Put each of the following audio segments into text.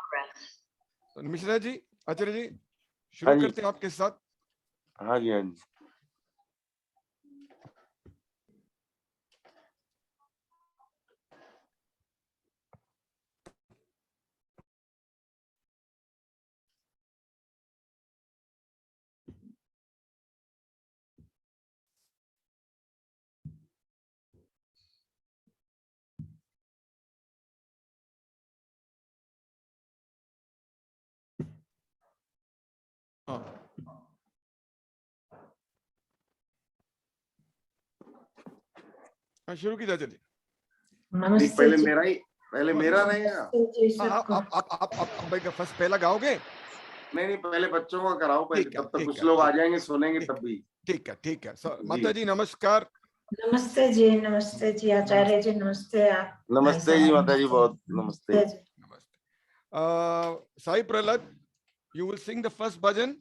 मिश्रा जी, आचार्य जी, शुरू करते हैं आपके साथ। हाँ जी, हाँ जी। हाँ, शुरू कीजिए आचार्य जी। पहले मेरा रहेगा। आप भाई का फर्स्ट पहला गाओगे? नहीं, पहले बच्चों का कराओ पहले, तब तक कुछ लोग आ जाएंगे, सुनेंगे तब भी। ठीक है। माता जी नमस्कार। नमस्ते जी आचार्य जी, नमस्ते। नमस्ते जी माता जी, बहुत नमस्ते। Sai Prahlad, you will sing the first bhajan?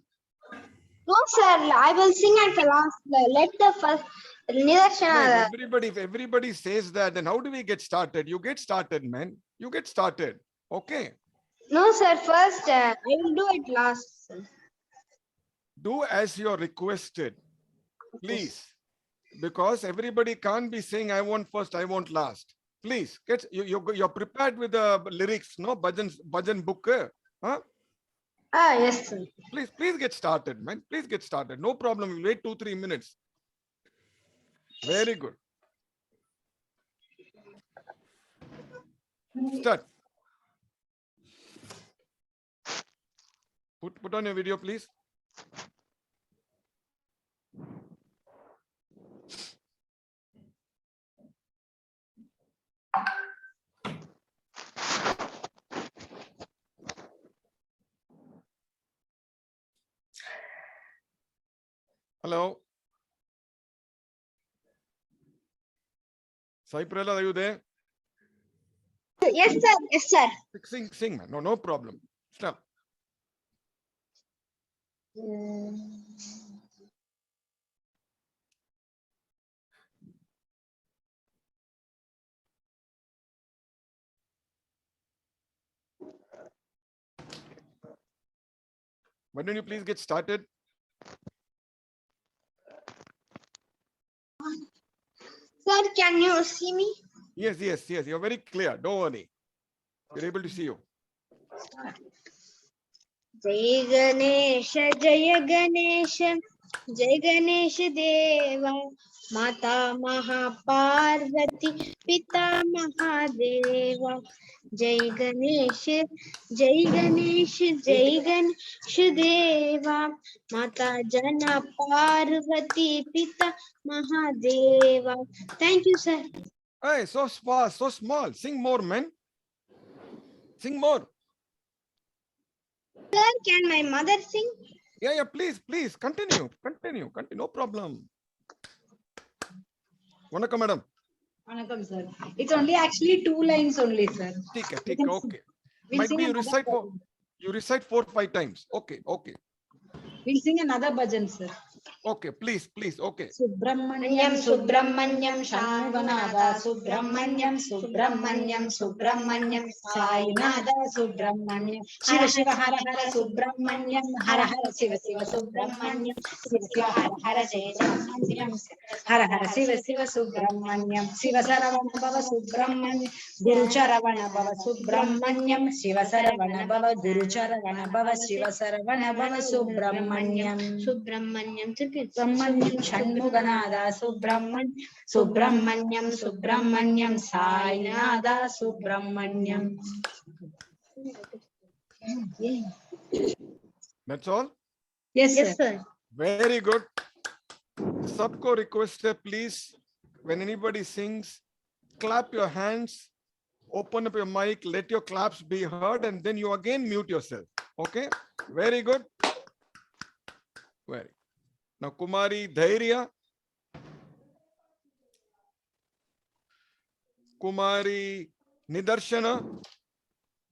No, sir. I will sing at the last. Let the first Nidarshana. If everybody says that, then how do we get started? You get started, man. You get started. Okay. No, sir. First, I will do it last. Sir. Do as you are requested, please. Because everybody can't be saying, I want first, I want last. Please, you're prepared with the lyrics, no? Bhajan book. Huh? Yes, sir. Please get started, man. Please get started. No problem. We'll wait 2-3 minutes. Very good. Start. Put on your video, please. Hello. Sai Prahlad, are you there? Yes, sir. Yes, sir. Sing, man. No problem. Stop. Why don't you please get started? Sir, can you see me? Yes. You're very clear. Don't worry. We're able to see you. Jai Ganesh, Jai Ganesh, Jai Ganesh Deva, Mata Mahaparvati, Pita Mahadeva. Jai Ganesh, Jai Ganesh, Jai Ganesh Deva, Mata Jana Parvati, Pita Mahadeva. Thank you, sir. Hey, so fast, so small. Sing more, man. Sing more. Sir, can my mother sing? Yeah, please. Continue. No problem. Vanakkam, madam. Vanakkam, sir. It's only actually 2 lines only, sir. Okay. We'll Might sing be you another recite 4 or 5 times. Okay. We'll sing another bhajan, sir. Okay, please. Okay. Subramanyam, Subramanyam, Shanmuganada, Subramanyam, Sainada, Subramanyam, Shiva, Hara Hara, Subramanyam, Hara Hara, Shiva, Subramanyam, Shiva, Hara Hara, Subramanyam, Hara Hara, Shiva, Subramanyam, Shiva Saravana Bhava, Subramanyam, Guru Charavana Bhava, Subramanyam, Shiva Saravana Bhava, Guru Charavana Bhava, Shiva Saravana Bhava, Subramanyam, Subramanyam, Shanmuganada, Subramanyam, Sainada, Subramanyam. That's all? Yes, sir. Very good. Sabko request hai, please, when anybody sings, clap your hands, open up your mic, let your claps be heard, and then you again mute yourself. Okay? Very good. Very. Now, Kumari Dhairya. Kumari Nidarshana.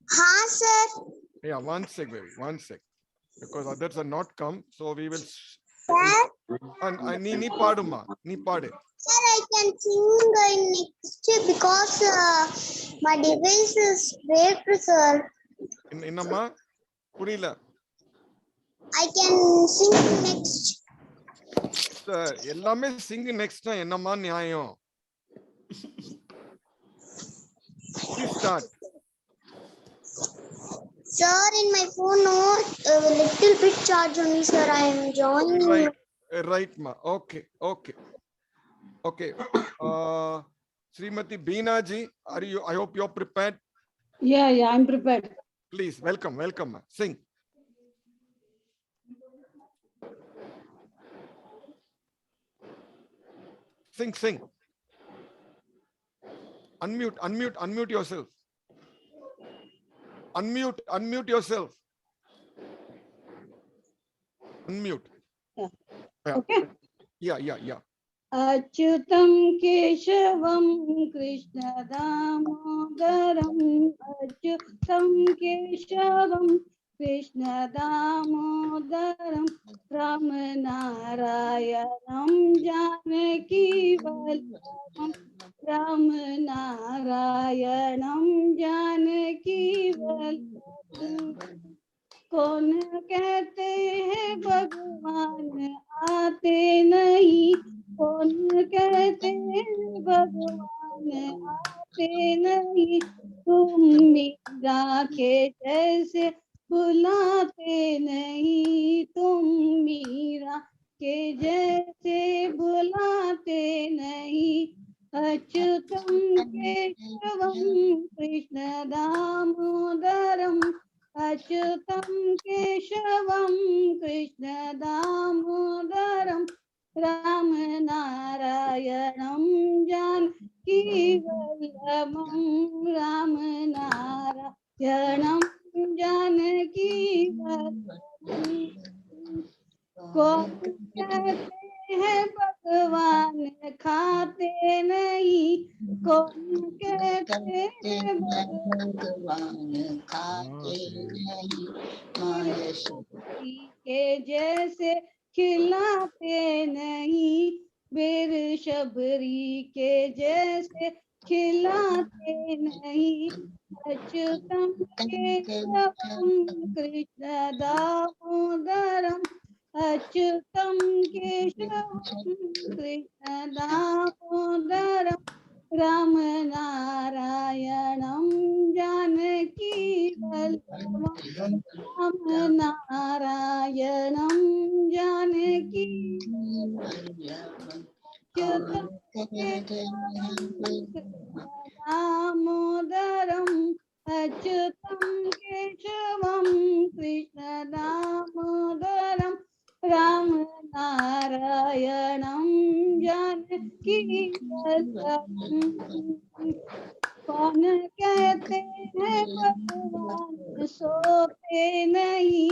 हाँ, sir. Yeah, one sec, baby. One sec. Because others are not come, so we will. Sir? Ni paaduma. Ni paade. Sir, I can sing next because my device is break, sir. என்னம்மா புரியல? I can sing next. எல்லாமே Singh next என்னம்மா நியாயம்? Please start. Sir, in my phone, no, little bit charge only, sir. I am joining. Right, ma. Okay. Srimati Beena ji, are you? I hope you're prepared. Yeah, I'm prepared. Please, welcome, ma. Sing. Sing. Unmute yourself. Unmute yourself. Unmute. Yeah. Okay. Yeah. अच्युतं केशवं कृष्णदामोदरम् अच्युतं केशवं कृष्णदामोदरं रामनारायणं जानकीवल्लभं रामनारायणं जानकीवल्लभं कौन कहते हैं भगवान आते नहीं, कौन कहते हैं भगवान आते नहीं, तुम मीरा के जैसे बुलाते नहीं, तुम मीरा के जैसे बुलाते नहीं। अच्युतं केशवं कृष्ण दामोदरम् अच्युतं केशवं कृष्ण दामोदरं रामनारायणं जानकीवल्लभं रामनारायणं जानकीवल्लभं कौन कहते हैं भगवान खाते नहीं, कौन कहते हैं भगवान खाते नहीं, माया के जैसे खिलाते नहीं, बेर शबरी के जैसे खिलाते नहीं। अच्युतं केशवं कृष्ण दामोदरम् अच्युतं केशवं कृष्ण दामोदरम् रामनारायणं जानकीवल्लभं रामनारायणं जानकीवल्लभं अच्युतं केशवं दामोदरम् अच्युतं केशवं कृष्ण दामोदरम् रामनारायणं जानकीवल्लभं कौन कहते हैं भगवान सोते नहीं,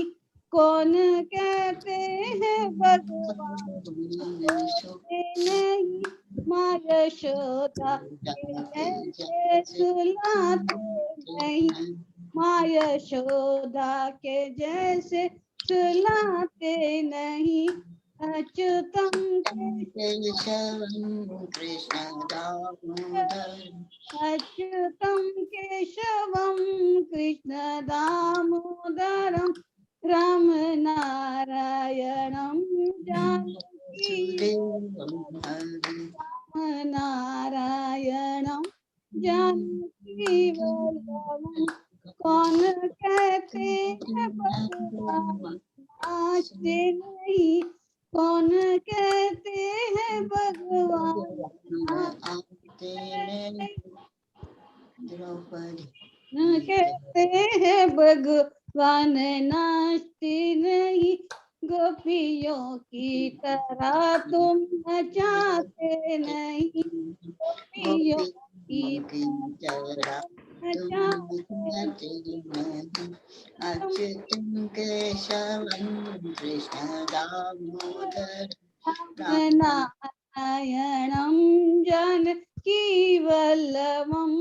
कौन कहते हैं भगवान सोते नहीं, माँ यशोदा के जैसे सुलाते नहीं, माँ यशोदा के जैसे सुलाते नहीं। अच्युतं केशवं कृष्ण दामोदरम् अच्युतं केशवं कृष्ण दामोदरं रामनारायणं रामनारायणं जानकीवल्लभं कौन कहते हैं भगवान आते नहीं, कौन कहते हैं भगवान आते नहीं, द्रौपदी कहते हैं भगवान नाचते नहीं, गोपियों की तरह तुम नचाते नहीं, गोपियों की तरह नचाते अच्युतं केशवं Krishna Damodar रामनारायणं जानकीवल्लभं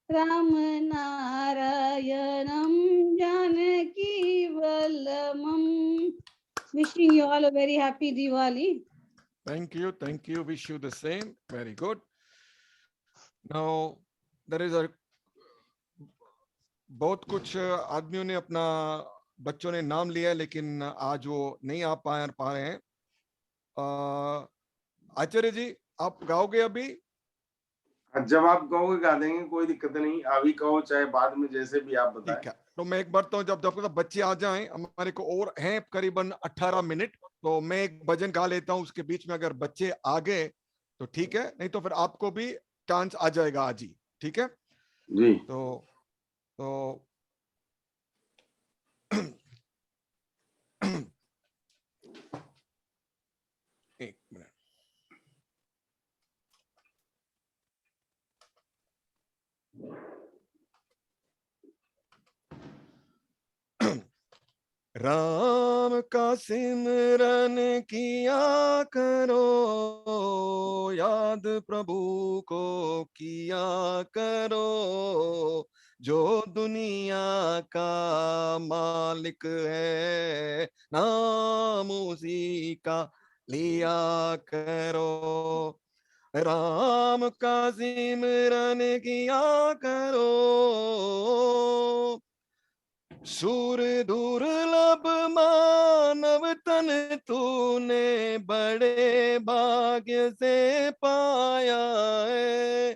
रामनारायणं जानकीवल्लभं। Wishing you all a very happy Diwali. Thank you. Wish you the same. Very good. Now, there is a बहुत कुछ आदमियों ने अपना बच्चों ने नाम लिया है, लेकिन आज वो नहीं आ पा रहे हैं। आचार्य जी, आप गाओगे अभी? जब आप कहोगे गा देंगे, कोई दिक्कत नहीं, अभी कहो चाहे बाद में, जैसे भी आप बताएं। ठीक है, तो मैं एक बार तो जब जब तक बच्चे आ जाएं, हमारे को और हैं करीबन 18 मिनट, तो मैं एक भजन गा लेता हूं, उसके बीच में अगर बच्चे आ गए तो ठीक है, नहीं तो फिर आपको भी चांस आ जाएगा आज ही। ठीक है, जी। तो एक मिनट। राम का सिमरन किया करो, याद प्रभु को किया करो, जो दुनिया का मालिक है, नाम उसी का लिया करो। राम का सिमरन किया करो, सुर दुर्लभ मानव तन तूने बड़े भाग्य से पाया है।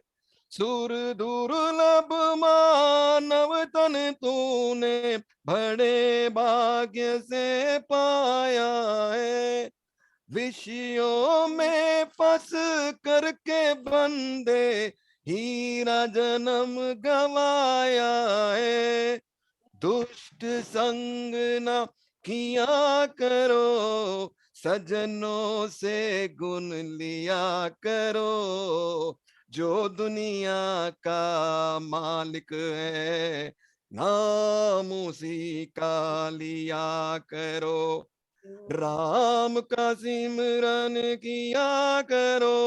सुर दुर्लभ मानव तन तूने बड़े भाग्य से पाया है। विषयों में फंस करके बंदे हीरा जन्म गवाया है। दुष्ट संग न किया करो, सजनों से गुण लिया करो, जो दुनिया का मालिक है, नाम उसी का लिया करो। राम का सिमरन किया करो,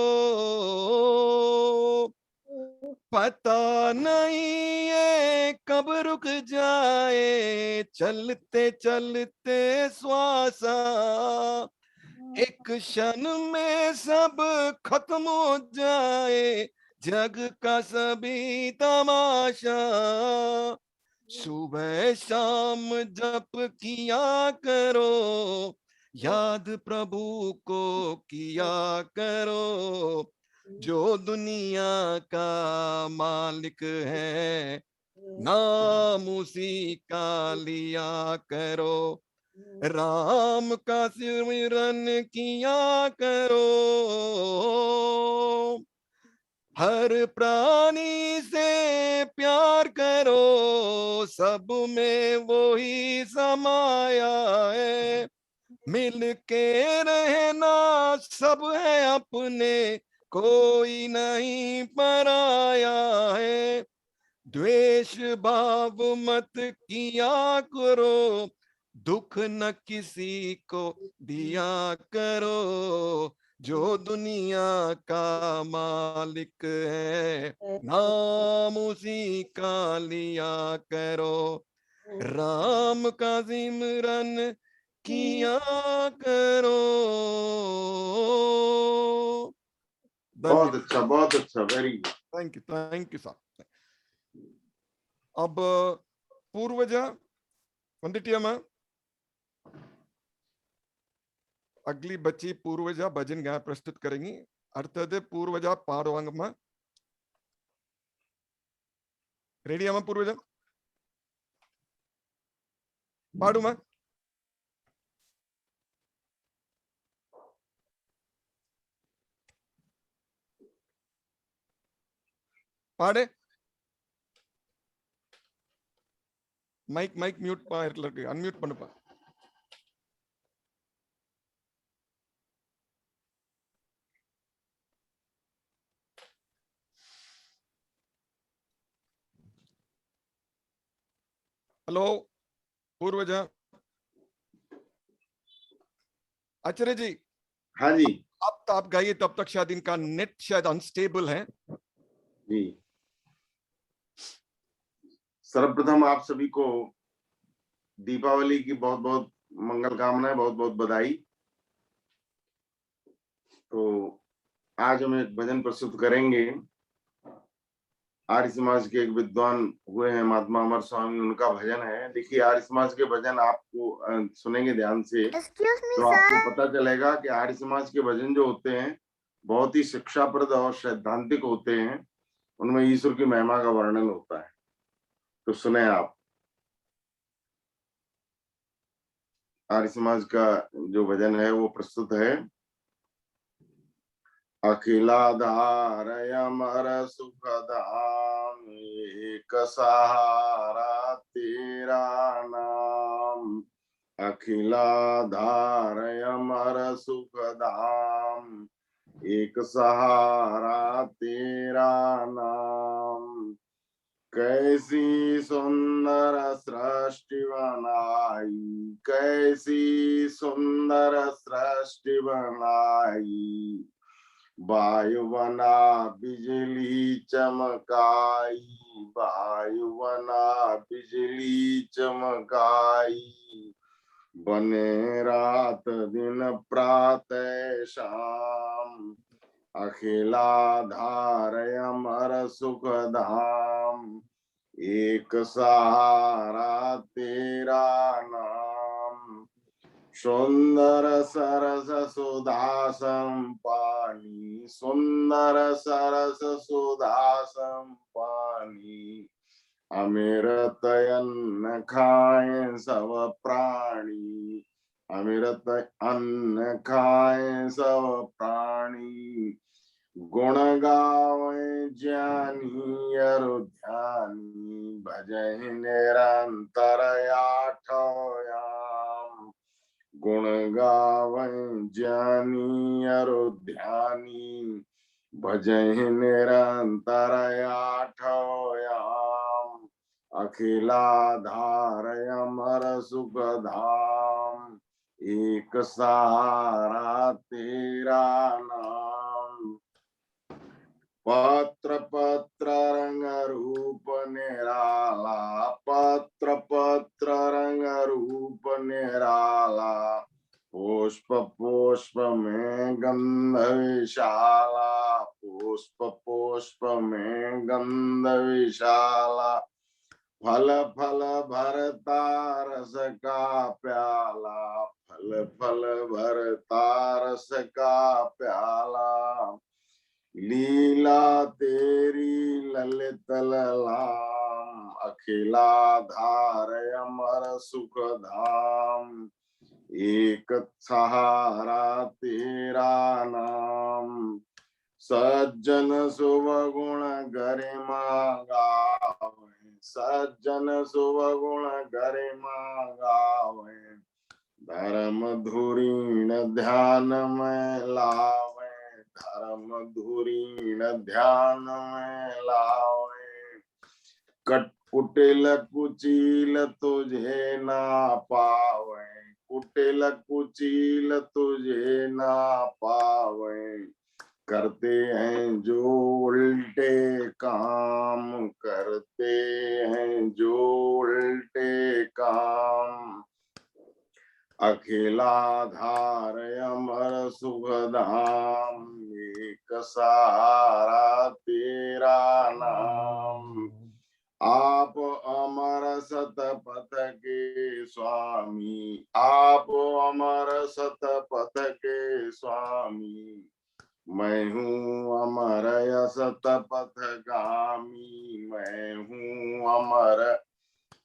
पता नहीं ये कब रुक जाए, चलते चलते श्वासा, एक क्षण में सब खत्म हो जाए, जग का सभी तमाशा। सुबह शाम जप किया करो, याद प्रभु को किया करो, जो दुनिया का मालिक है, नाम उसी का लिया करो। राम का सिमरन किया करो, हर प्राणी से प्यार करो, सब में वो ही समाया है। मिल के रहना सब है अपने, कोई नहीं पराया है। द्वेष भाव मत किया करो, दुख न किसी को दिया करो, जो दुनिया का मालिक है, नाम उसी का लिया करो। राम का सिमरन किया करो। बहुत अच्छा, बहुत अच्छा, वेरी गुड। थैंक यू साहब। अब पूर्वज वंदिटियम अगली बच्ची पूर्वज भजन गाय प्रस्तुत करेंगी। अर्थात पूर्वज पाड़वांगम रेडी अम्मा पूर्वज पाड़ुमा। पाड़े மைக் மியூட் இருக்கு, அன்மியூட் பண்ணுப்பா. हेलो पूर्वज। आचार्य जी। हाँ जी। अब तो आप गाइए, तब तक शायद इनका नेट शायद अनस्टेबल है जी। सर्वप्रथम आप सभी को दीपावली की बहुत बहुत मंगल कामनाएं, बहुत बहुत बधाई। तो आज हम एक भजन प्रस्तुत करेंगे, आर्य समाज के एक विद्वान हुए हैं महात्मा अमर स्वामी, उनका भजन है। देखिए आर्य समाज के भजन आपको सुनेंगे ध्यान से तो आपको पता चलेगा कि आर्य समाज के भजन जो होते हैं बहुत ही शिक्षाप्रद और सैद्धांतिक होते हैं। उनमें ईश्वर की महिमा का वर्णन होता है। तो सुने आप आर्य समाज का जो भजन है वो प्रस्तुत है। अखिलाधारय अमर सुखधाम, एक सहारा तेरा नाम। अखिलाधारय अमर सुखधाम, एक सहारा तेरा नाम। कैसी सुंदर सृष्टि बनाई, कैसी सुंदर सृष्टि बनाई। वायु बना बिजली चमकाई, वायु बना बिजली चमकाई। बने रात दिन प्रातः शाम, अखिलाधारय अमर सुखधाम, एक सहारा तेरा नाम। सुंदर सरस सुधा संपानी, सुंदर सरस सुधा संपानी। अमृत अन्न खाए सब प्राणी, अमृत अन्न खाए सब प्राणी। गुण गावे ज्ञानी अरु ध्यानी, भजहि निरंतर आठो याम। गुण गावे ज्ञानी अरु ध्यानी, भजहि निरंतर आठो याम। अखिलाधारय अमर सुखधाम, एक सहारा तेरा नाम। पत्र पत्र रंग रूप निराला, पत्र पत्र रंग रूप निराला। पुष्प पुष्प में गंध विशाला, पुष्प पुष्प में गंध विशाला। फल फल भरता रस का प्याला, फल फल भरता रस का प्याला। लीला तेरी ललित ललाम, अखिलाधारय अमर सुखधाम, एक सहारा तेरा नाम। सज्जन शुभ गुण गरिमा गावे, सज्जन शुभ गुण गरिमा गावे। धर्म धुरीण ध्यान में लावे, धर्म धुरीण ध्यान में लावे। कट कुटिल कुचील तुझे ना पावे, कुटिल कुचील तुझे ना पावे। करते हैं जो उल्टे काम, करते हैं जो उल्टे काम। अखिलाधारय अमर सुखधाम, एक सहारा तेरा नाम। आप अमर सतपथ के स्वामी, आप अमर सतपथ के स्वामी। मैं हूँ अमर असत पथ गामी, मैं हूँ अमर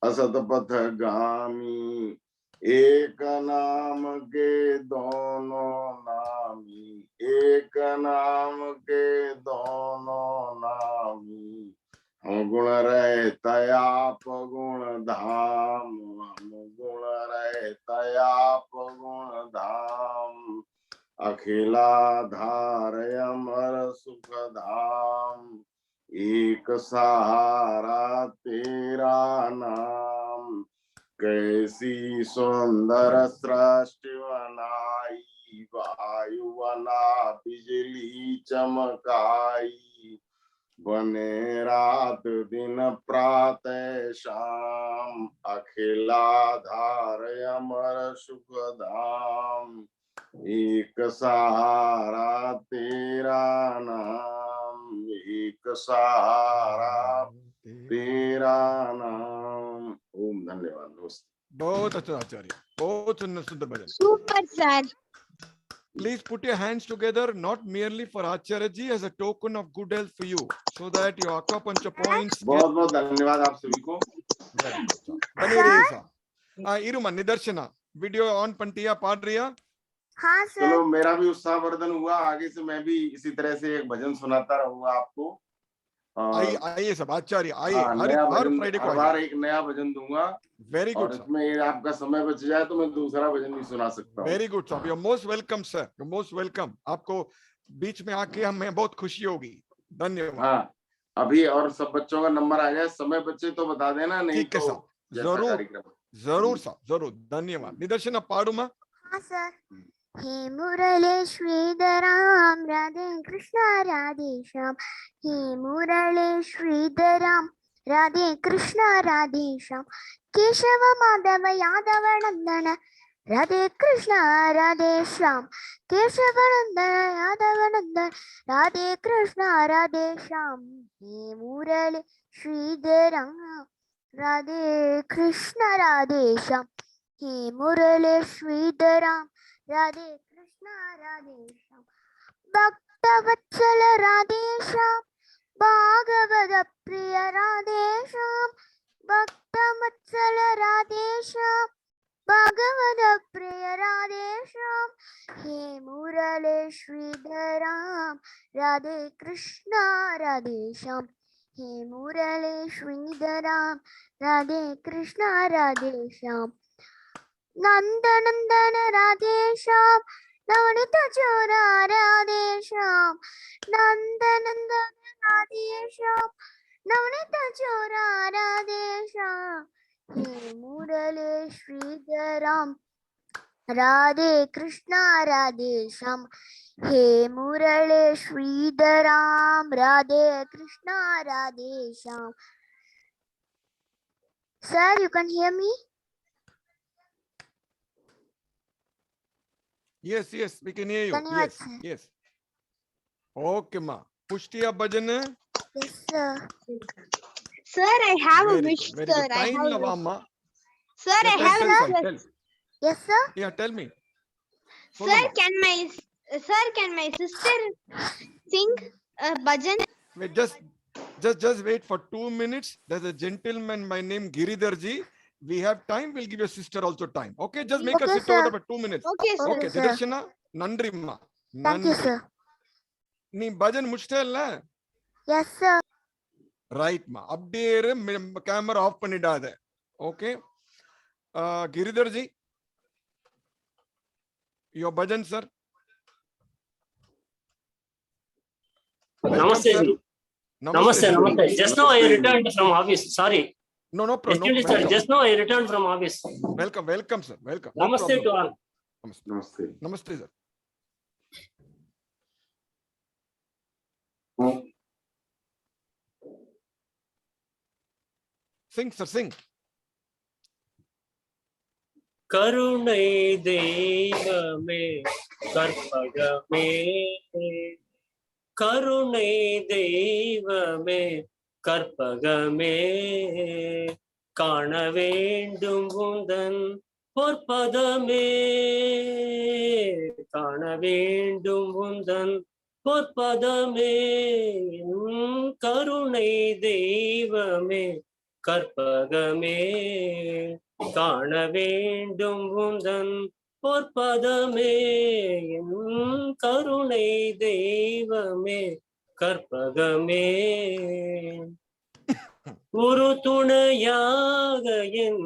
असत पथ गामी। एक नाम के दोनों नामी, एक नाम के दोनों नामी। हम गुण रहता आप गुण धाम, हम गुण रहता आप गुण धाम। अखिलाधारय अमर सुखधाम, एक सहारा तेरा नाम। कैसी सुंदर सृष्टि बनाई, वायु बना बिजली चमकाई। बने रात दिन प्रातः शाम, अखिलाधारय अमर सुखधाम, एक सहारा तेरा नाम। एक सहारा तेरा नाम। ओम धन्यवाद दोस्त। बहुत अच्छा आचार्य, बहुत सुंदर भजन। Super, sir. Please put your hands together, not merely for Acharya ji, as a token of good health for you, so that your Akapancha points get. बहुत बहुत धन्यवाद आप सभी को। Very good job. धन्यवाद साहब। इरुमा निदर्शना वीडियो ऑन पंटिया पाड्रिया। हाँ चलो मेरा भी उत्साहवर्धन हुआ, आगे से मैं भी इसी तरह से एक भजन सुनाता रहूंगा आपको। आइए सब आचार्य आइए, हर फ्राइडे को हर बार एक नया भजन दूंगा। वेरी गुड और इसमें आपका समय बच जाए तो मैं दूसरा भजन भी सुना सकता हूँ। Very good sahib, you are most welcome sir, you most welcome. आपको बीच में आके हमें बहुत खुशी होगी। धन्यवाद। हाँ अभी और सब बच्चों का नंबर आ गया, समय बचे तो बता देना, नहीं ठीक है तो साहब, जैसा कार्यक्रम। जरूर साहब जरूर। धन्यवाद। निदर्शन पाडुमा। हाँ सर। हे मुरली श्रीधराम राधे कृष्ण राधे श्याम, हे मुरली श्रीधराम राधे कृष्ण राधे श्याम, केशव माधव यादव नंदन राधे कृष्ण राधे श्याम, केशव नंदन यादव नंदन राधे कृष्ण राधे श्याम, हे मुरली श्रीधराम राधे कृष्ण राधे श्याम, हे मुरली श्रीधराम राधे कृष्ण राधे श्याम, भक्त वत्सल राधे श्याम, भागवत प्रिय राधे श्याम, भक्त वत्सल राधे श्याम, भागवत प्रिय राधे श्याम, हे मुरली श्रीधराम राधे कृष्ण राधे श्याम, हे मुरली श्रीधराम राधे कृष्ण राधे श्याम, नंद नंदन राधे श्याम, नवनीत चोरा राधे श्याम, नंद नंदन राधे श्याम, नवनीत चोरा राधे श्याम, हे मुरली श्रीधराम राधे कृष्ण राधे श्याम, हे मुरली श्रीधराम Radhe Krishna Radhe Shyam. Sir, you can hear me? Yes, we can hear you. धन्यवाद Yes, sir. yes. Okay ma. पुष्टिया bhajan. Yes, sir. Sir, I have a wish, Very sir. good. I Time have a lava wish. ma. Sir, I Tell, have tell, a Sai, wish. tell. Yes, sir. Yeah, tell me. Sir, Soluma. can my sister sing a bhajan? Wait, just wait for 2 minutes. There's a gentleman by name Giridharji. We have time. We'll give your sister also time. Okay, just make her Okay, sit over sir. there for 2 minutes. Okay, sir. Okay, sir. Didarshana, Nandri ma. Thank you, sir. நீ பஜன் முடிச்சிட்டல்ல? Yes, sir. Right மா. அப்படியே camera off பண்ணிடாத. Okay. Giridhar ji, your bhajan sir. Namaste, Guru. Namaste. Just now I returned from office. Sorry. No problem. Excuse me, sir. Just now I returned from office. Welcome sir. Welcome. Namaste to all. Namaste sir. Sing sir, sing. கருணை தெய்வமே கற்பகமே, கருணை தெய்வமே கற்பகமே, காண வேண்டும் உந்தன் பொற்பதமே, காண வேண்டும் உந்தன் பொற்பதமே, கருணை தெய்வமே கற்பகமே, காண வேண்டும் உந்தன் பொற்பதமே, கருணை தெய்வமே கற்பகமே, ஒரு துணையாக என்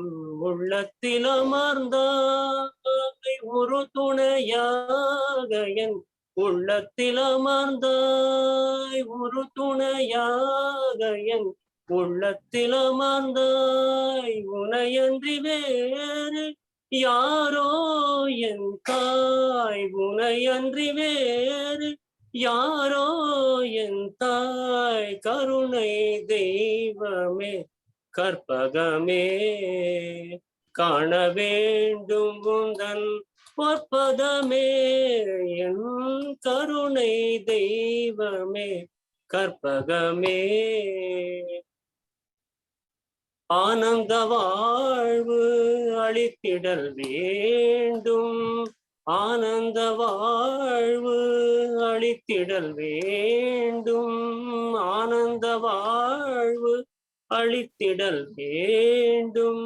உள்ளத்தில் அமர்ந்தாய், ஒரு துணையாக என் உள்ளத்தில் அமர்ந்தாய், ஒரு துணையாக என் உள்ளத்தில் அமர்ந்தாய், உனையன்றி வேறு யாரோ என் தாய், உனையன்றி வேறு யாரோ என் தாய், கருணை தெய்வமே கற்பகமே, காண வேண்டும் உந்தன் பொற்பதமே, என் கருணை தெய்வமே கற்பகமே ஆனந்த வாழ்வு அளித்திடல் வேண்டும், ஆனந்த வாழ்வு அளித்திடல் வேண்டும், ஆனந்த வாழ்வு அளித்திடல் வேண்டும்.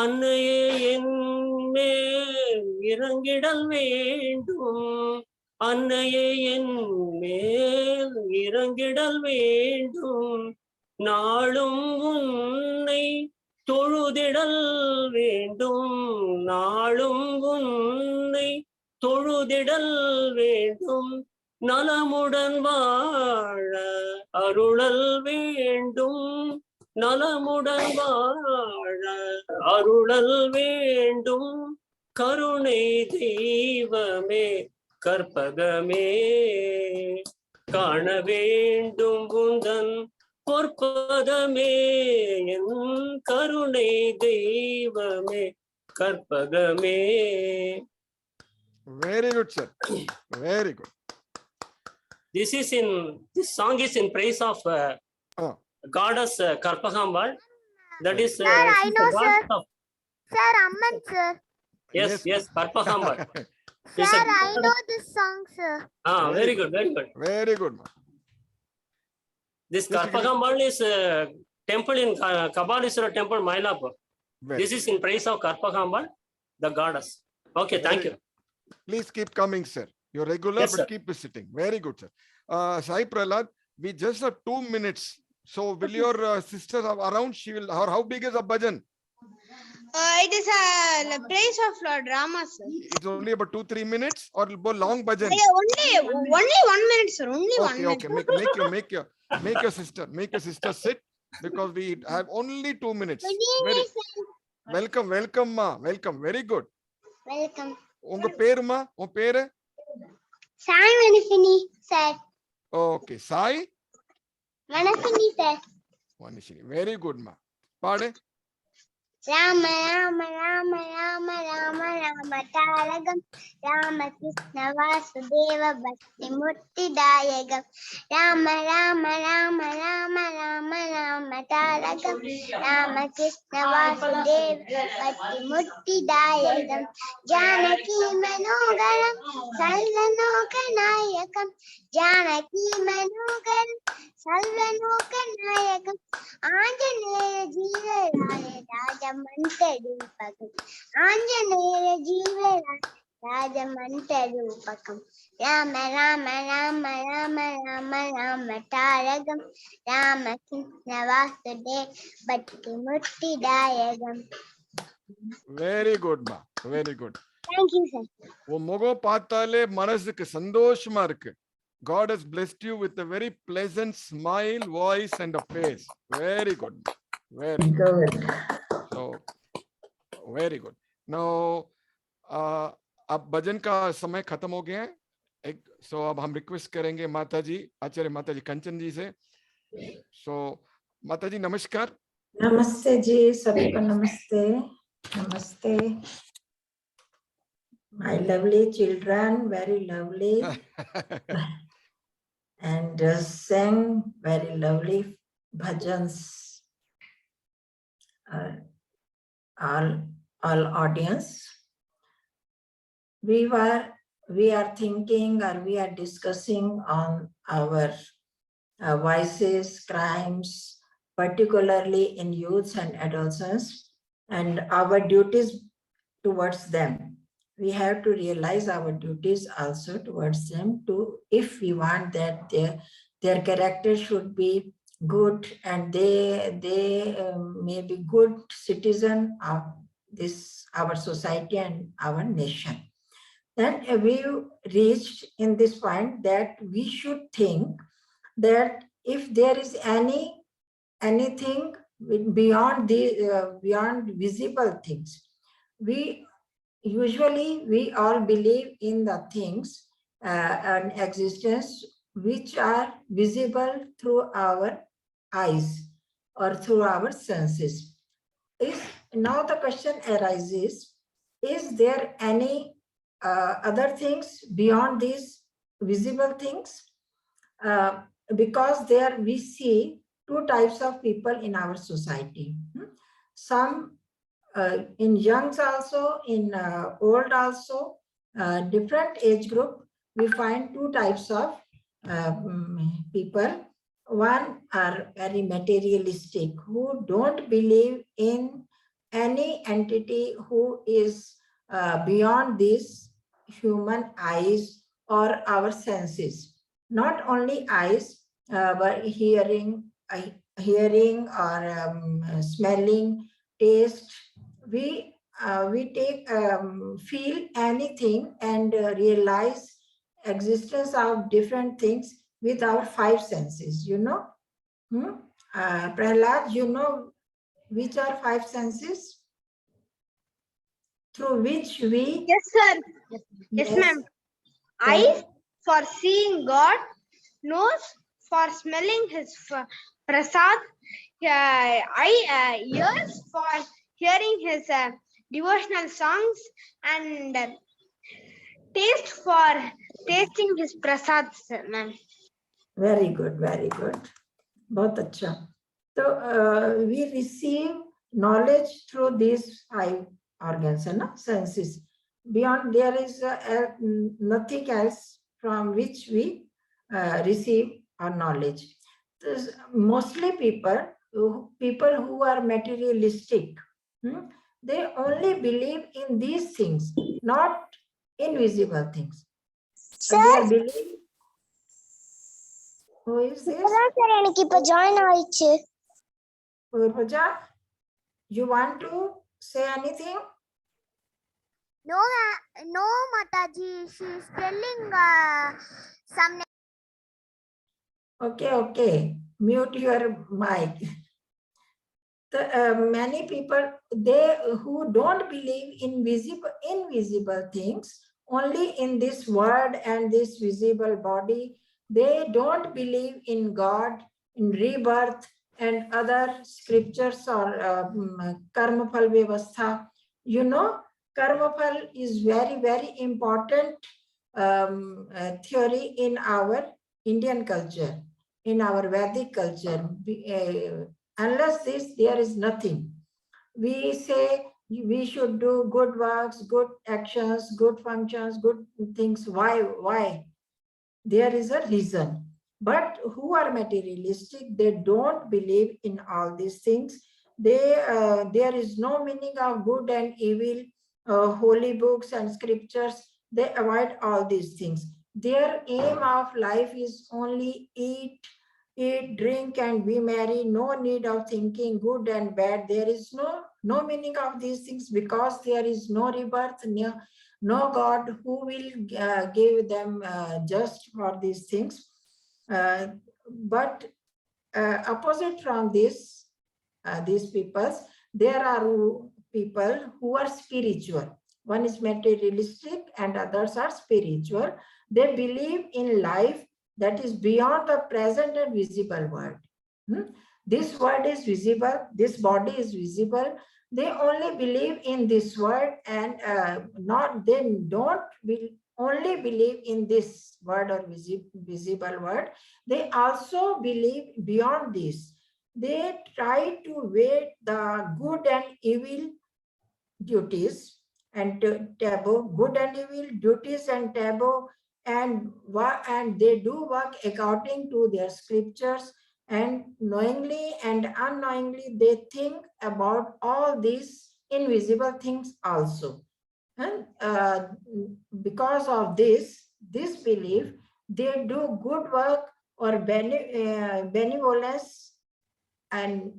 அன்னையே என் மேல் இறங்கிடல் வேண்டும், அன்னையே என் மேல் இறங்கிடல் வேண்டும். நாளும் உன்னை தொழுதிடல் வேண்டும், நாளும் உன்னை தொழுதிடல் வேண்டும். நலமுடன் வாழ அருளல் வேண்டும், நலமுடன் வாழ அருளல் வேண்டும். கருணை தெய்வமே கற்பகமே காண வேண்டும் உந்தன் பொற்பதமே, என் கருணை தெய்வமே கற்பகமே. Very good, sir. Very good. This song is in praise of goddess Karpagambal. That is Sir, I know, the goddess of, Sir, Amman, sir. yes, Karpagambal. Sir, I know this song, sir. Very good, very good. Very good, ma. This Yes, you can- Karpagambal is a temple in Kabaleశ్వర temple, Mylapore. Very This is in praise of Karpagambal, the goddess. Okay, thank you. Please keep coming, sir. You're regular, Yes, but sir. keep visiting. Very good, sir. Sai Prahlad, we just have 2 minutes. So will your sister have around? She will. How big is a bhajan? It is a praise of Lord Rama, sir. It's only about 2-3 minutes, or it'll go long bhajan. Only 1 minute, sir. Only 1 minute. Okay. Make your sister sit, because we have only 2 minutes. Welcome, ma. Welcome. Very good. Welcome. Unga peruma, un pere? Sai Manashini, sir. Okay, Sai Manashini, sir. Manishini. Very good, ma. Pade. Rama, Rama, Rama, Rama, Rama, Rama, Taragam. Rama Krishna Vasudeva Bhakti Murti Dayagam. Rama, Rama, Rama, Rama, Rama, Rama, Taragam. Rama Krishna Vasudeva Bhakti Murti Dayagam. Janaki Manogaram Salvanokanayakam. Janaki Manogaram Salvanokanayakam. Anjaneya Jeevaraya Rajamantarupakam. Anjaneya Jeevaraya Rajamantarupakam. Rama, Rama, Rama, Rama, Rama, Rama, Taragam. Rama Krishna Vasudeva Bhakti Murti Dayagam. Very good, ma. Very good. Thank you, sir. உன் முகம் பார்த்தாலே மனசுக்கு சந்தோஷமா இருக்கு. God has blessed you with a very pleasant smile, voice, and a face. Very good. Very good. So, very good. Now, अब भजन का समय खत्म हो गया है. So अब हम रिक्वेस्ट करेंगे माता जी, आचार्य माता जी कंचन जी से. So माता जी नमस्कार. नमस्ते जी, सभी को नमस्ते. Namaste. My lovely children, very lovely, and sang very lovely bhajans. All audience. We are thinking, or we are discussing on our vices, crimes, particularly in youths and adolescents, and our duties towards them. We have to realize our duties also towards them, to if we want that their character should be good, and they may be good citizen of this our society and our nation. Then we reached in this point that we should think that if there is anything beyond the beyond visible things, we all believe in the things and existence which are visible through our eyes or through our senses. Now the question arises, is there any other things beyond these visible things? because there we see two types of people in our society. Some in youngs also, in old also, different age group, we find two types of people. One are very materialistic, who don't believe in any entity who is beyond these human eyes or our senses. Not only eyes, but hearing or smelling, taste. We take feel anything and realize existence of different things with our five senses, you know. Prahlad, you know which are five senses through which we... Yes, sir. Yes, ma'am. Eyes for seeing God, nose for smelling his prasad, ears for hearing his devotional songs, and taste for tasting his prasad, ma'am. Very good, very good. बहुत अच्छा. So we receive knowledge through these five organs, senses. Beyond there is nothing else from which we receive our knowledge. Mostly people who are materialistic, they only believe in these things, not invisible things. Sir? They are believing. Who is this? Purvaja, you want to say anything? No, Mataji. She's telling some. Okay. Mute your mic. Many people, they who don't believe in invisible things, only in this world and this visible body, they don't believe in God, in rebirth and other scriptures or karma phal vyavastha. You know, karma phal is very, very important theory in our Indian culture, in our Vedic culture. Unless this, there is nothing. We say we should do good works, good actions, good functions, good things. Why? There is a reason. But who are materialistic, they don't believe in all these things. There is no meaning of good and evil, holy books and scriptures. They avoid all these things. Their aim of life is only eat, drink, and be merry. No need of thinking good and bad. There is no meaning of these things because there is no rebirth, no God who will give them just for these things. But opposite from this, these peoples, there are people who are spiritual. One is materialistic and others are spiritual. They believe in life that is beyond the present and visible world. This world is visible, this body is visible. They only believe in this world and they don't only believe in this world or visible world. They also believe beyond this. They try to weigh the good and evil duties and taboo, good and evil duties and taboo, and they do work according to their scriptures, and knowingly and unknowingly they think about all these invisible things also. And because of this belief, they do good work or benevolence, and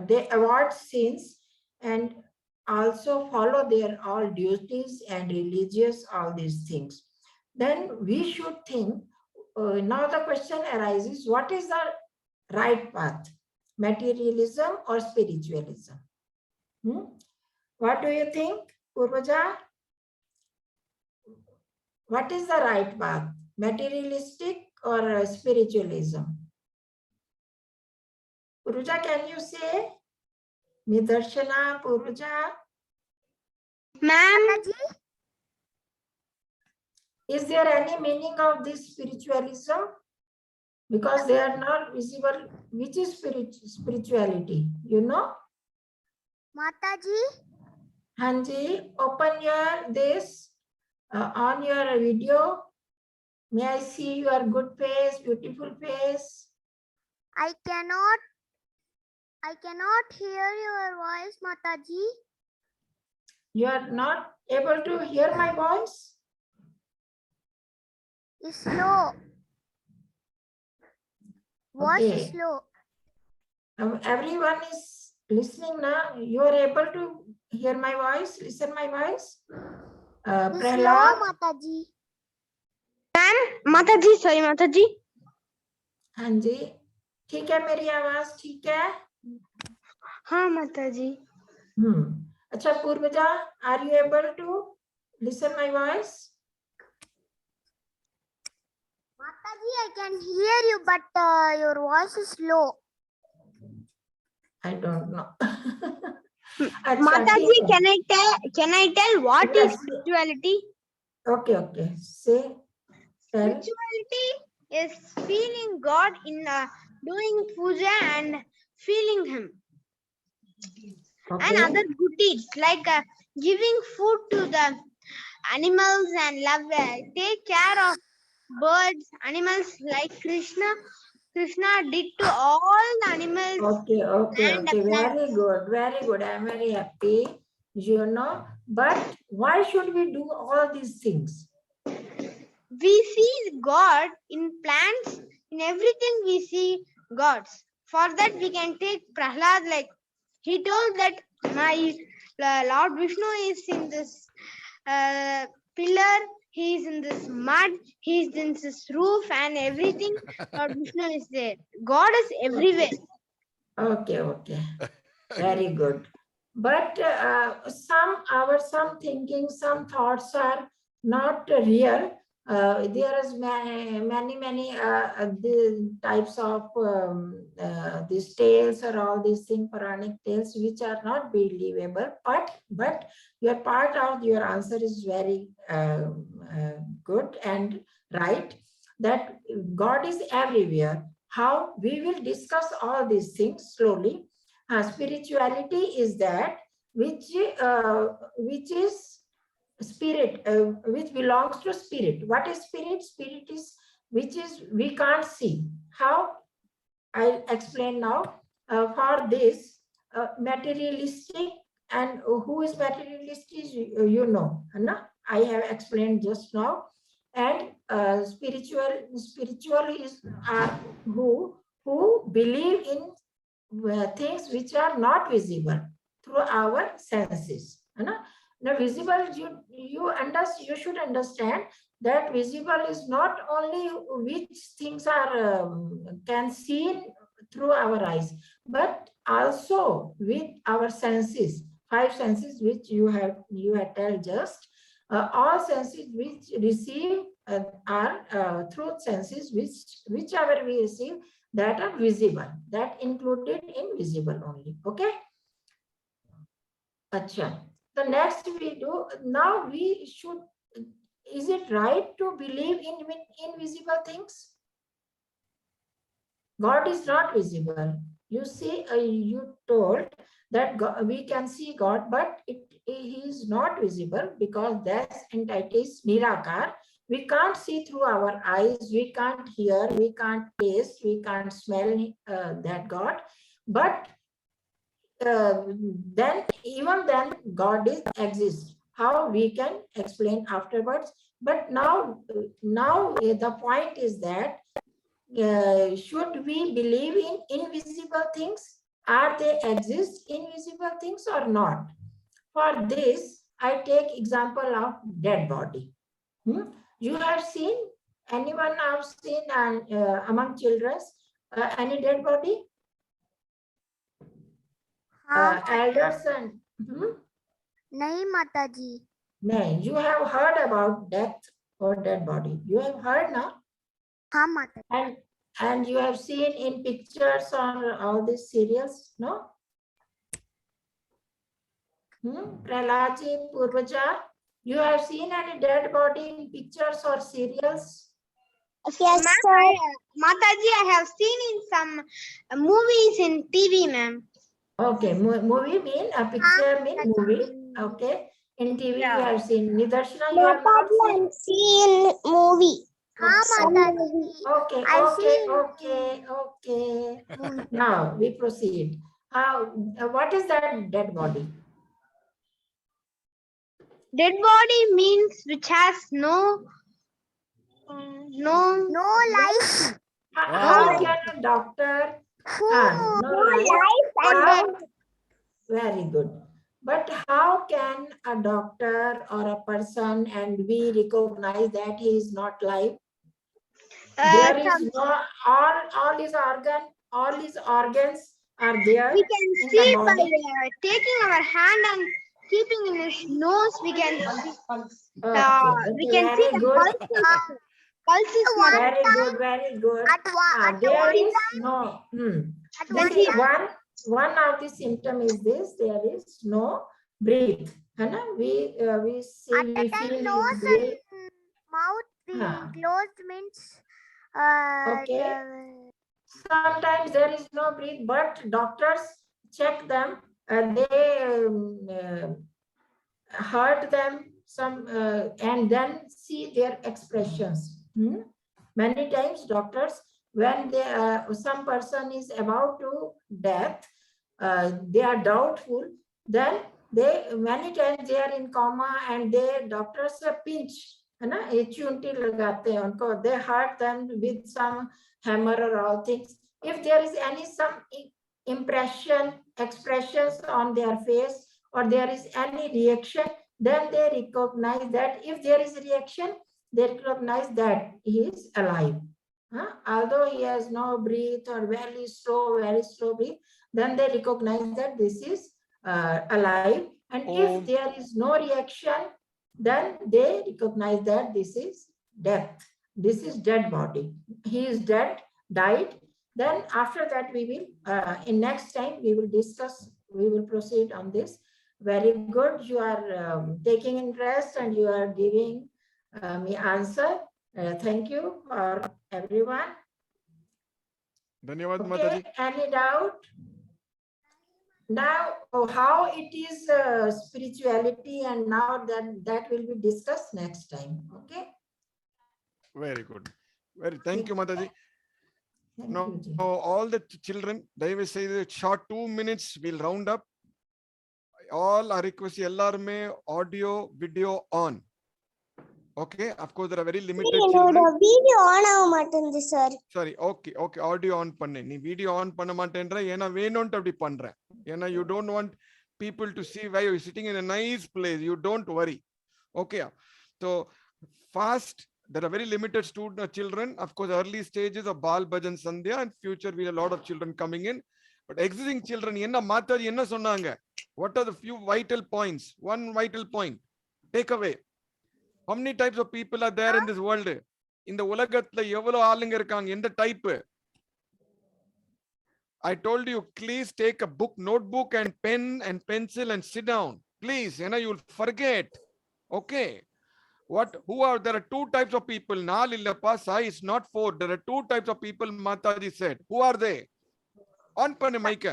they avoid sins and also follow their all duties and religious, all these things. Then we should think, now the question arises, what is the right path? Materialism or spiritualism? What do you think, Purvaja? What is the right path? Materialistic or spiritualism? Purvaja, can you say? Nidarshana, Purvaja? Ma'am. Is there any meaning of this spiritualism? because they are not visible. Which is spirituality, you know? Mataji, Hanji, open your this on your video. May I see your good face, beautiful face? I cannot hear your voice, Mataji. You are not able to hear my voice? It's slow. Voice is Okay. slow. Everyone is listening now. You are able to hear my voice, listen my voice? It's slow, Prahlad, Mataji. Ma'am, Mataji, sorry, Mataji. हाँ जी, ठीक है मेरी आवाज ठीक है? हाँ, Mataji. अच्छा पूर्वजा, are you able to listen my voice? Mataji, I can hear you, but your voice is low. I don't know. Mataji, can I tell what Yes. is spirituality? Okay. Say, tell. Spirituality is feeling God in doing puja and feeling Him. And Okay. other good deeds like giving food to the animals and take care of birds, animals like Krishna did to all the animals. Okay. And the Very good. I'm very happy. You know, but why should we do all these things? We see God in plants, in everything we see gods. For that we can take Prahlad, like he told that my Lord Vishnu is in this pillar, he is in this mud, he is in this roof and everything. Lord Vishnu is there. God is everywhere. Okay. Very good. But some thinking, some thoughts are not real. There is many the types of these tales or all these things, Puranic tales, which are not believable. But your part of your answer is very good and right, that God is everywhere. How we will discuss all these things slowly. Spirituality is that which is spirit, which belongs to spirit. What is spirit? Spirit is which is we can't see. How? I'll explain now. For this, materialistic, and who is materialistic? You know, Anna? I have explained just now. And spiritual is who believe in things which are not visible through our senses. Now visible, you should understand that visible is not only which things are can seen through our eyes, but also with our senses, 5 senses which you have told just. All senses which receive are through senses whichever we receive, that are visible, that included in visible only. Okay. Acha. The next we do now, we should, is it right to believe in invisible things? God is not visible. You see, you told that God, we can see God, but he is not visible because that entity is Nirakar. We can't see through our eyes, we can't hear, we can't taste, we can't smell that God. But then God exists. How we can explain afterwards. But now the point is that should we believe in invisible things? Are they exist invisible things or not? For this, I take example of dead body. You have seen, anyone have seen among children any dead body? Elders and Nahi, Mataji. no, you have heard about death or dead body. You have heard now? Haan, Mataji. And you have seen in pictures or all these serials, no? Prahlad, Purvaja, you have seen any dead body in pictures or serials? Yes, sir. Mataji, I have seen in some movies in TV, ma'am. Okay, movie mean a picture mean movie. Okay, in TV you Yeah. have seen. Nidarshana, you have not seen. I've seen movie. Okay, I've okay, seen- okay, okay. Now we proceed. What is that dead body? Dead body means which has no life. How Wow. can a doctor? No life. How? Very good. But how can a doctor or a person and we recognize that he is not live? There is no all his organs are there We can in see the by body. taking our hand and keeping in his nose. We can Okay, we can see very the good. pulse is not. Very good, very good. There is no. When See, one of the symptom is this. There is no breathe. है ना? We see, we feel you breathe. Mouth being closed means Okay. Sometimes there is no breathe, but doctors check them and they hurt them and then see their expressions. Many times doctors, when some person is about to death, they are doubtful, then many times they are in coma and doctors pinch, है ना, ये चूंटी लगाते हैं उनको, they hurt them with some hammer or all things. If there is some expressions on their face or there is any reaction, then they recognize that. If there is reaction, they recognize that he is alive. Although he has no breath or very slow breath, then they recognize that this is alive. And if there is no reaction, then they recognize that this is death. This is dead body. He is dead, died. Then after that we will, in next time we will discuss, we will proceed on this. Very good. You are taking interest and you are giving me answer. Thank you for everyone. Dhanyawad, Okay, Mataji. any doubt? Now, how it is spirituality, and now that will be discussed next time. Okay. Very good. Thank you, Mataji. Thank Now, you, Ji. all the children, they will say the short 2 minutes, we'll round up. All are requesting LRMA audio, video on. Okay, of course, there are very limited children. Video on sir. Sorry, okay, audio on panne. Nee video on panna matendra, yena venontu appadi pandren. Yena you don't want people to see why you're sitting in a nice place. You don't worry. Okay, so fast. There are very limited children. Of course, early stages of Bal Bhajan Sandhya, and future we have a lot of children coming in. But existing children, yenna Mataji yenna sonnanga? What are the few vital points? One vital point. Take away. How many types of people are there in this world? In the ulagathla evlo aalunga irukanga, endha type? I told you, please take a book, notebook and pen and pencil and sit down. Please, you'll forget. Okay. There are two types of people. Naal illappa, sai is not four. There are two types of people, Mataji said. Who are they? On panne mic.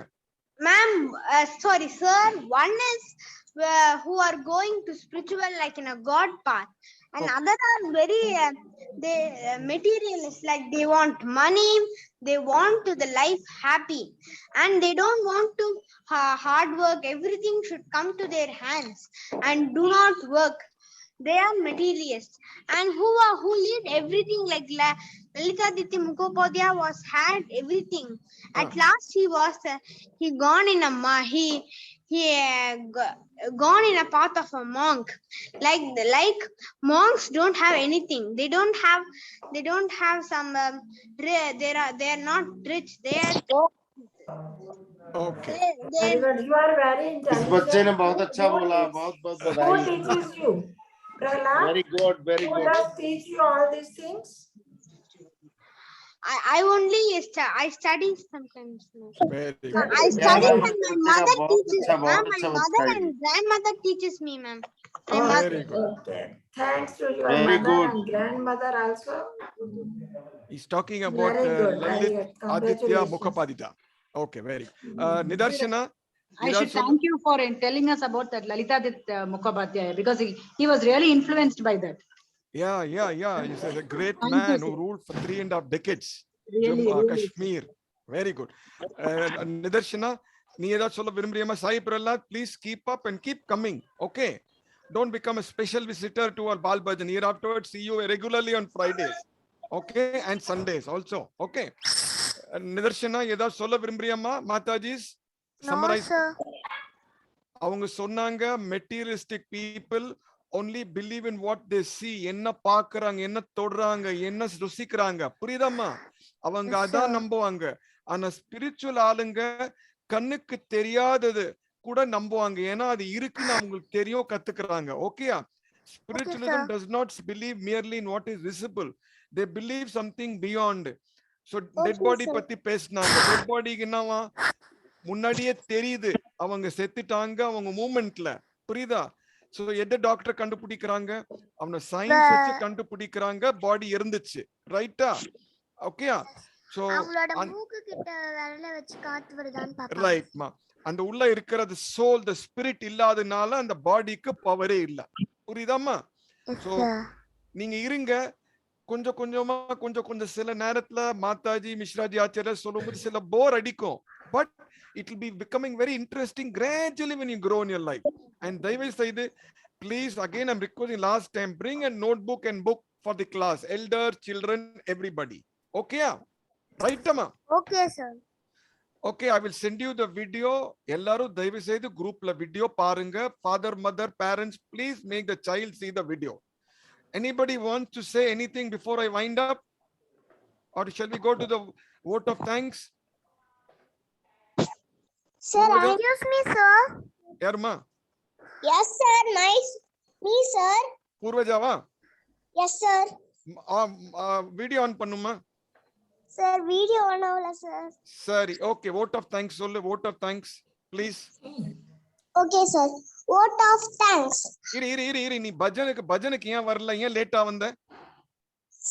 Ma'am, sorry, sir. One is who are going to spiritual like in a God path, and Okay. other are very materialist, like they want money, they want to the life happy, and they don't want to hard work. Everything should come to their hands and do not work. They are materialists, and who lived everything like Lalitaditya Mukhopadhyay had everything. At last he gone in gone in a path of a monk. Like monks don't have anything. They don't have some. They are not rich. They are poor. Okay. Very good. You are very इस intelligent. बच्चे ने बहुत अच्छा Who बोला, teach- बहुत Who बधाई. teaches you? Prahlad? Very good, very Who good. does teach you all these things? I only I study sometimes. Very I good. study Yeah, and my mother बहुत teaches. अच्छा, बहुत Ma'am, अच्छा my mother बताया. and grandmother teaches me, ma'am. Very good. Okay. Thanks to your Very mother good. and grandmother also. He's talking about Very good, very Lalit good. Aditya Congratulations. Mukhopadhyay. Okay, very. Nidarshana. I should thank you for telling us about that Lalitaditya Mukhopadhyay, because he was really influenced by that. Yeah. He's a great Thank you, man sir. who ruled for 3.5 decades. Really, Jammu, really. Kashmir. Very good. Nidarshana, நீ ஏதாவது சொல்ல விரும்புறியமா? Sai Prahlad, please keep up and keep coming. Okay. Don't become a special visitor to our Bal Bhajan. Here afterwards, see you regularly on Fridays. Okay. And Sundays also. Okay. Nidarshana, ஏதாவது சொல்ல விரும்புறியமா? Mataji's summarize. அவங்க சொன்னாங்க materialistic people only believe in what they see. என்ன பாக்குறாங்க, என்ன தொடுறாங்க, என்ன ருசிக்கிறாங்க. புரியுதாம்மா? அவங்க அதான் நம்புவாங்க. ஆனா ஸ்பிரிச்சுவல் ஆளுங்க கண்ணுக்கு தெரியாதது கூட நம்புவாங்க. ஏன்னா அது இருக்குன்னு அவங்களுக்கு தெரியும், கத்துக்கிறாங்க. ஓகேயா? Spiritualism does not believe merely in what is visible. They believe something beyond. So dead body பத்தி பேசினாங்க. Dead bodyக்கு என்னவா? முன்னாடியே தெரியுது அவங்க செத்துட்டாங்க, அவங்க மூமெண்ட்ல. புரியுதா? சோ எந்த டாக்டர் கண்டுபிடிக்கிறாங்க? அவன சயின்ஸ் வச்சு கண்டுபிடிக்கிறாங்க, பாடி இருந்துச்சு. ரைட்டா? ஓகேயா? சோ அவங்களோட மூக்கு கிட்ட விரல வச்சு காத்து வருதான்னு பாப்பாங்க. ரைட்மா. அந்த உள்ள இருக்கிறது சோல், தி ஸ்பிரிட் இல்லாதனால அந்த பாடிக்கு பவரே இல்ல. புரியுதாம்மா? சோ நீங்க இருங்க, கொஞ்சம் கொஞ்சம் சில நேரத்துல மாதாஜி மிஸ்ராஜி ஆச்சாரியர் சொல்லும்போது சில போர் அடிக்கும். But it will be becoming very interesting gradually when you grow in your life. And தயவு செய்து please, again I'm requesting last time, bring a notebook and book for the class, elder, children, everybody. Okay? Right, Amma? Okay, sir. Okay, I will send you the video. Ellaru தயவு செய்து groupல video பாருங்க. Father, mother, parents, please make the child see the video. Anybody want to say anything before I wind up? Or shall we go to the vote of thanks? Sir, excuse me, sir. Yarma? Yes, sir. Nice. Me, sir. Purvajava? Yes, sir. Video on பண்ணுமா? Sir, video on avula, sir. Sorry. Okay, vote of thanks சொல்லு. Vote of thanks, please. Okay, sir. Vote of thanks. இரு நீ பஜனுக்கு ஏன் வரல? ஏன் லேட்டா வந்த?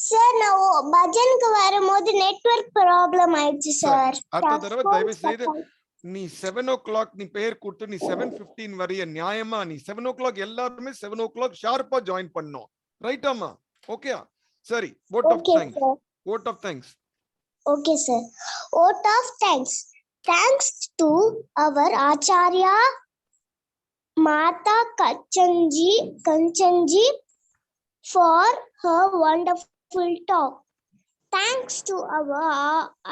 Sir, நான் பஜனுக்கு வரும்போது நெட்வொர்க் ப்ராப்ளம் ஆயிடுச்சு சார். அடுத்த தடவை தயவு செய்து நீ 7 o'clock நீ பெயர் கொடுத்து நீ 7:15 வரைய நியாயமா நீ 7 o'clock எல்லாருமே 7 o'clock ஷார்ப்பா ஜாயின் பண்ணோம். ரைட்டாமா? ஓகேயா? சரி. vote of thanks. Vote of thanks. Okay, sir. Vote of thanks. Thanks to our Acharya Mata Kanchanji for her wonderful talk. Thanks to our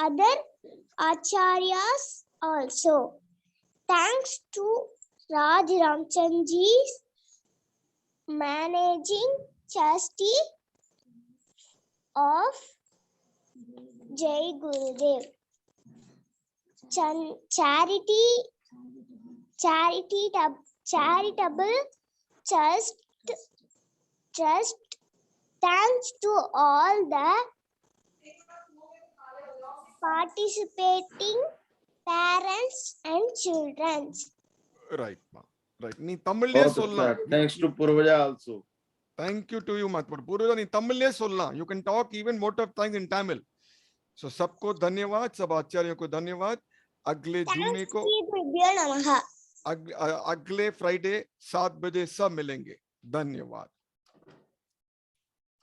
other Acharyas also. Thanks to Raj Ramchandji's managing trustee of Jai Gurudev. Charitable trust. Thanks to all the participating parents and children. Right, ma. Right. நீ தமிழ்லயே சொல்லலாம். Thanks to Purvaja also. Thank you to you, Matpur. Purvaja நீ தமிழ்லயே சொல்லலாம். You can talk even vote of thanks in Tamil. So सबको धन्यवाद, सब आचार्यों को धन्यवाद. अगले जुम्मे को अगले फ्राइडे 7 बजे सब मिलेंगे. धन्यवाद.